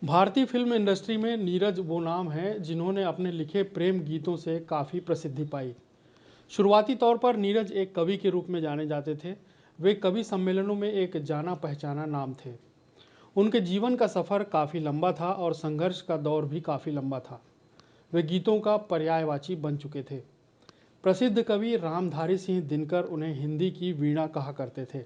भारतीय film industry में नीरज वो नाम हैं जिन्होंने अपने लिखे प्रेम गीतों से काफ़ी प्रसिद्धि पाई। शुरुआती तौर पर नीरज एक कवि के रूप में जाने जाते थे। वे कवि सम्मेलनों में एक जाना पहचाना नाम थे। उनके जीवन का सफ़र काफ़ी लंबा था और संघर्ष का दौर भी काफ़ी लंबा था। वे गीतों का पर्यायवाची बन चुके थे। प्रसिद्ध कवि रामधारी सिंह दिनकर उन्हें हिंदी की वीणा कहा करते थे।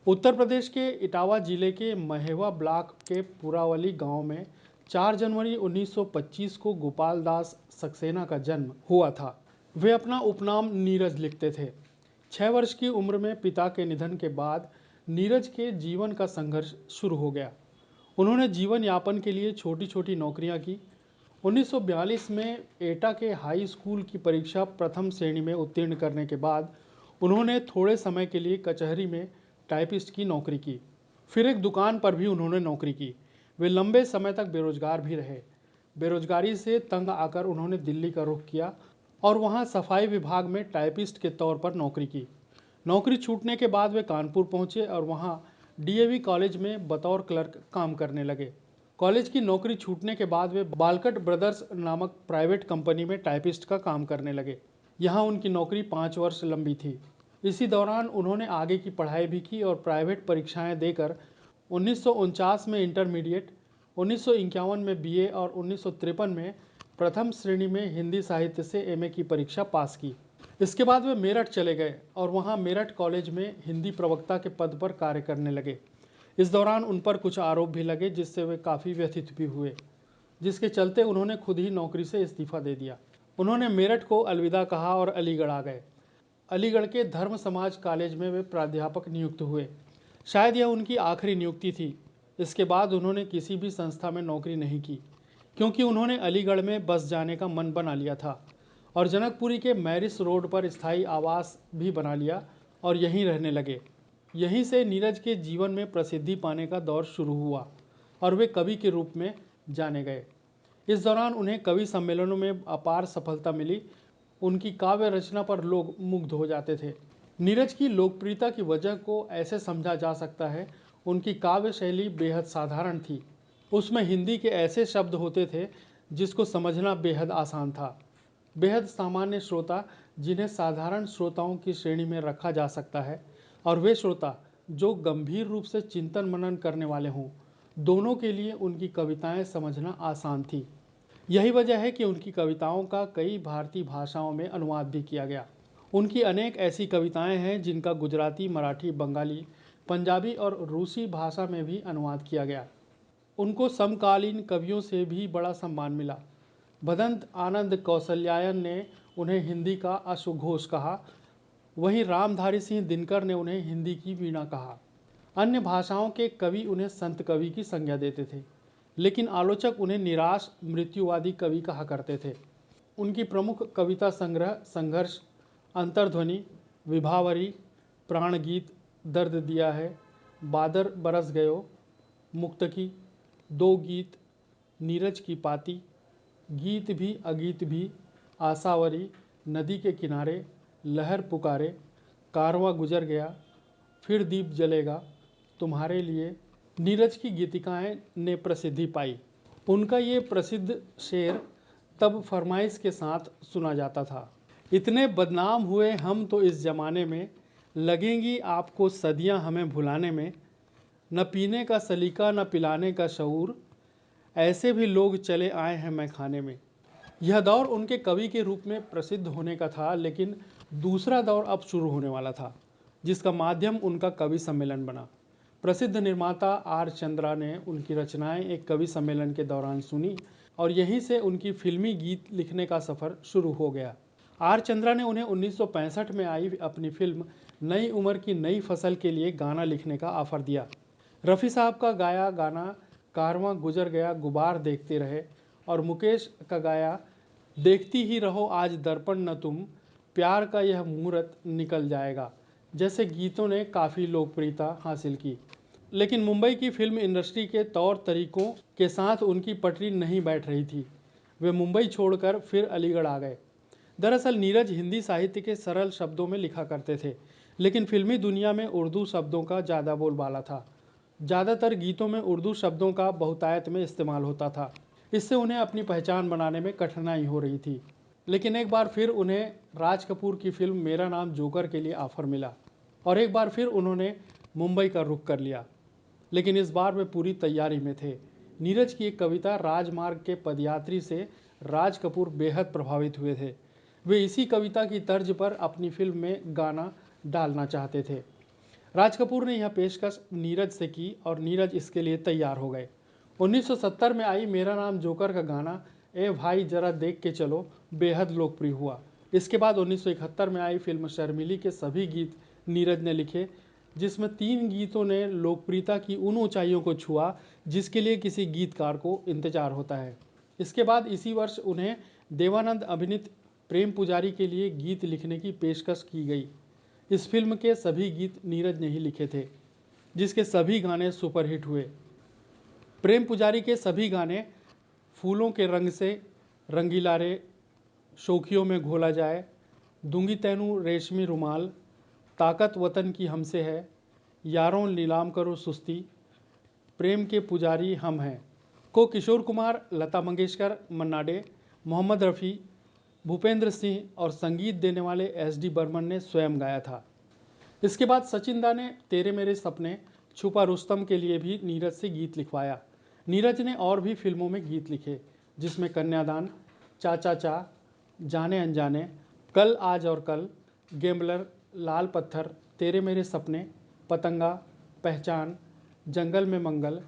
उत्तर प्रदेश के इटावा जिले के महेवा ब्लॉक के पुरावली गांव में 4 जनवरी 1925 को गोपाल दास सक्सेना का जन्म हुआ था। वे अपना उपनाम नीरज लिखते थे। 6 वर्ष की उम्र में पिता के निधन के बाद नीरज के जीवन का संघर्ष शुरू हो गया। उन्होंने जीवन यापन के लिए छोटी छोटी नौकरियां की। 1942 में एटा के हाई स्कूल की परीक्षा प्रथम श्रेणी में उत्तीर्ण करने के बाद उन्होंने थोड़े समय के लिए कचहरी में टाइपिस्ट की नौकरी की। फिर एक दुकान पर भी उन्होंने नौकरी की। वे लंबे समय तक बेरोजगार भी रहे। बेरोजगारी से तंग आकर उन्होंने दिल्ली का रुख किया और वहां सफाई विभाग में टाइपिस्ट के तौर पर नौकरी की। नौकरी छूटने के बाद वे कानपुर पहुंचे और वहां डीएवी कॉलेज में बतौर क्लर्क काम करने लगे। कॉलेज की नौकरी छूटने के बाद वे बालकट ब्रदर्स नामक प्राइवेट कंपनी में टाइपिस्ट का काम करने लगे। यहाँ उनकी नौकरी 5 वर्ष लंबी थी। इसी दौरान उन्होंने आगे की पढ़ाई भी की और प्राइवेट परीक्षाएं देकर 1949 में इंटरमीडिएट, 1951 में बीए और 1953 में प्रथम श्रेणी में हिंदी साहित्य से एमए की परीक्षा पास की। इसके बाद वे मेरठ चले गए और वहां मेरठ कॉलेज में हिंदी प्रवक्ता के पद पर कार्य करने लगे। इस दौरान उन पर कुछ आरोप भी लगे जिससे वे काफ़ी व्यथित भी हुए, जिसके चलते उन्होंने खुद ही नौकरी से इस्तीफा दे दिया। उन्होंने मेरठ को अलविदा कहा और अलीगढ़ आ गए। अलीगढ़ के धर्म समाज कॉलेज में वे प्राध्यापक नियुक्त हुए। शायद यह उनकी आखिरी नियुक्ति थी। इसके बाद उन्होंने किसी भी संस्था में नौकरी नहीं की, क्योंकि उन्होंने अलीगढ़ में बस जाने का मन बना लिया था और जनकपुरी के मैरिस रोड पर स्थायी आवास भी बना लिया और यहीं रहने लगे। यहीं से नीरज के जीवन में प्रसिद्धि पाने का दौर शुरू हुआ और वे कवि के रूप में जाने गए। इस दौरान उन्हें कवि सम्मेलनों में अपार सफलता मिली। उनकी काव्य रचना पर लोग मुग्ध हो जाते थे। नीरज की लोकप्रियता की वजह को ऐसे समझा जा सकता है, उनकी काव्य शैली बेहद साधारण थी। उसमें हिंदी के ऐसे शब्द होते थे जिसको समझना बेहद आसान था। बेहद सामान्य श्रोता, जिन्हें साधारण श्रोताओं की श्रेणी में रखा जा सकता है, और वे श्रोता जो गंभीर रूप से चिंतन मनन करने वाले हों, दोनों के लिए उनकी कविताएं समझना आसान थी। यही वजह है कि उनकी कविताओं का कई भारतीय भाषाओं में अनुवाद भी किया गया। उनकी अनेक ऐसी कविताएं हैं जिनका गुजराती, मराठी, बंगाली, पंजाबी और रूसी भाषा में भी अनुवाद किया गया। उनको समकालीन कवियों से भी बड़ा सम्मान मिला। भदंत आनंद कौशल्यायन ने उन्हें हिंदी का अश्वघोष कहा। वहीं रामधारी सिंह दिनकर ने उन्हें हिंदी की वीणा कहा। अन्य भाषाओं के कवि उन्हें संत कवि की संज्ञा देते थे, लेकिन आलोचक उन्हें निराश मृत्युवादी कवि कहा करते थे। उनकी प्रमुख कविता संग्रह संघर्ष, अंतर्ध्वनि, विभावरी, प्राणगीत, दर्द दिया है, बादर बरस गयो, मुक्तकी, दो गीत, नीरज की पाती, गीत भी अगीत भी, आशावरी, नदी के किनारे, लहर पुकारे, कारवां गुजर गया, फिर दीप जलेगा, तुम्हारे लिए, नीरज की गीतिकाएं ने प्रसिद्धि पाई। उनका ये प्रसिद्ध शेर तब फरमाइश के साथ सुना जाता था। इतने बदनाम हुए हम तो इस ज़माने में, लगेंगी आपको सदियां हमें भुलाने में, न पीने का सलीका न पिलाने का शऊर, ऐसे भी लोग चले आए हैं मैखाने में। यह दौर उनके कवि के रूप में प्रसिद्ध होने का था, लेकिन दूसरा दौर अब शुरू होने वाला था, जिसका माध्यम उनका कवि सम्मेलन बना। प्रसिद्ध निर्माता आर चंद्रा ने उनकी रचनाएं एक कवि सम्मेलन के दौरान सुनी और यहीं से उनकी फिल्मी गीत लिखने का सफ़र शुरू हो गया। आर चंद्रा ने उन्हें 1965 में आई अपनी फिल्म नई उम्र की नई फसल के लिए गाना लिखने का ऑफर दिया। रफ़ी साहब का गाया गाना कारवां गुजर गया गुबार देखते रहे और मुकेश का गाया देखती ही रहो आज दर्पण न तुम, प्यार का यह मुहूर्त निकल जाएगा जैसे गीतों ने काफ़ी लोकप्रियता हासिल की। लेकिन मुंबई की फिल्म इंडस्ट्री के तौर तरीकों के साथ उनकी पटरी नहीं बैठ रही थी। वे मुंबई छोड़कर फिर अलीगढ़ आ गए। दरअसल नीरज हिंदी साहित्य के सरल शब्दों में लिखा करते थे, लेकिन फिल्मी दुनिया में उर्दू शब्दों का ज़्यादा बोलबाला था। ज़्यादातर गीतों में उर्दू शब्दों का बहुतायत में इस्तेमाल होता था। इससे उन्हें अपनी पहचान बनाने में कठिनाई हो रही थी। लेकिन एक बार फिर उन्हें राज कपूर की फिल्म मेरा नाम जोकर के लिए ऑफर मिला और एक बार फिर उन्होंने मुंबई का रुख कर लिया। लेकिन इस बार वे पूरी तैयारी में थे। नीरज की एक कविता राजमार्ग के पदयात्री से राज कपूर बेहद प्रभावित हुए थे। वे इसी कविता की तर्ज पर अपनी फिल्म में गाना डालना चाहते थे। राज कपूर ने यह पेशकश नीरज से की और नीरज इसके लिए तैयार हो गए। 1970 में आई मेरा नाम जोकर का गाना ए भाई जरा देख के चलो बेहद लोकप्रिय हुआ। इसके बाद 1971 में आई फिल्म शर्मिली के सभी गीत नीरज ने लिखे, जिसमें 3 गीतों ने लोकप्रियता की उन ऊंचाइयों को छुआ जिसके लिए किसी गीतकार को इंतजार होता है। इसके बाद इसी वर्ष उन्हें देवानंद अभिनीत प्रेम पुजारी के लिए गीत लिखने की पेशकश की गई। इस फिल्म के सभी गीत नीरज ने ही लिखे थे, जिसके सभी गाने सुपरहिट हुए। प्रेम पुजारी के सभी गाने फूलों के रंग से, रंगीला रे, शोखियों में घोला जाए, दूंगी तैनू रेशमी रुमाल, ताकत वतन की हमसे है, यारों नीलाम करो सुस्ती, प्रेम के पुजारी हम हैं को किशोर कुमार, लता मंगेशकर, मन्ना डे, मोहम्मद रफ़ी, भूपेंद्र सिंह और संगीत देने वाले एस.डी. बर्मन ने स्वयं गाया था। इसके बाद सचिन दा ने तेरे मेरे सपने, छुपा रुस्तम के लिए भी नीरज से गीत लिखवाया। नीरज ने और भी फिल्मों में गीत लिखे, जिसमें कन्यादान, चाचा चा, जाने अनजाने, कल आज और कल, गैम्बलर, लाल पत्थर, तेरे मेरे सपने, पतंगा, पहचान, जंगल में मंगल,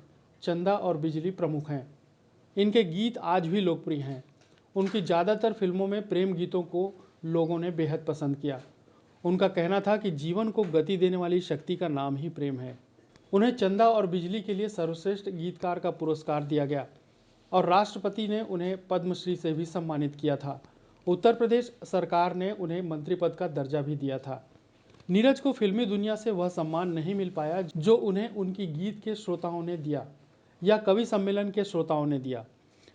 चंदा और बिजली प्रमुख हैं। इनके गीत आज भी लोकप्रिय हैं। उनकी ज़्यादातर फिल्मों में प्रेम गीतों को लोगों ने बेहद पसंद किया। उनका कहना था कि जीवन को गति देने वाली शक्ति का नाम ही प्रेम है। उन्हें चंदा और बिजली के लिए सर्वश्रेष्ठ गीतकार का पुरस्कार दिया गया और राष्ट्रपति ने उन्हें पद्मश्री से भी सम्मानित किया था। उत्तर प्रदेश सरकार ने उन्हें मंत्री पद का दर्जा भी दिया था। नीरज को फिल्मी दुनिया से वह सम्मान नहीं मिल पाया जो उन्हें उनकी गीत के श्रोताओं ने दिया या कवि सम्मेलन के श्रोताओं ने दिया।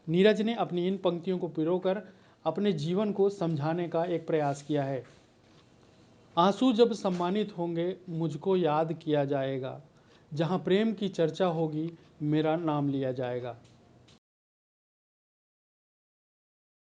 नीरज ने अपनी इन पंक्तियों को पिरोकर अपने जीवन को समझाने का एक प्रयास किया है। आंसू जब सम्मानित होंगे मुझको याद किया जाएगा, जहां प्रेम की चर्चा होगी मेरा नाम लिया जाएगा।